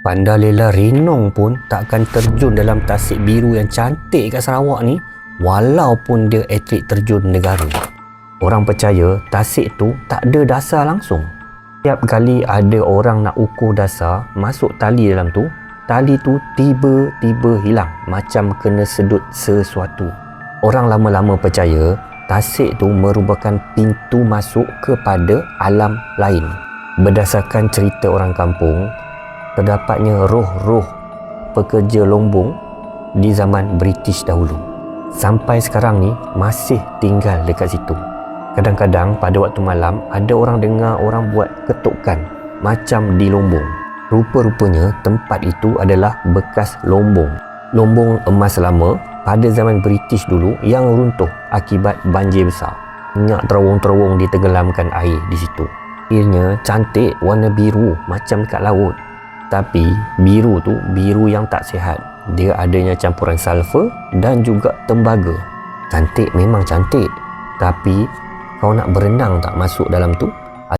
Panda Lela Renong pun takkan terjun dalam tasik biru yang cantik kat Sarawak ni walaupun dia atlet terjun negara. Orang percaya tasik tu tak ada dasar langsung. Setiap kali ada orang nak ukur dasar, masuk tali dalam tu, tali tu tiba-tiba hilang macam kena sedut sesuatu. Orang lama-lama percaya tasik tu merupakan pintu masuk kepada alam lain. Berdasarkan cerita orang kampung, terdapatnya roh-roh pekerja lombong di zaman British dahulu. Sampai sekarang ni masih tinggal dekat situ. Kadang-kadang pada waktu malam ada orang dengar orang buat ketukan macam di lombong. Rupa-rupanya tempat itu adalah bekas lombong. Lombong emas lama pada zaman British dulu yang runtuh akibat banjir besar. Banyak terowong-terowong ditenggelamkan air di situ. Airnya cantik, warna biru macam dekat laut. Tapi biru tu biru yang tak sihat. Dia adanya campuran sulfur dan juga tembaga. Cantik memang cantik. Tapi kau nak berenang tak masuk dalam tu?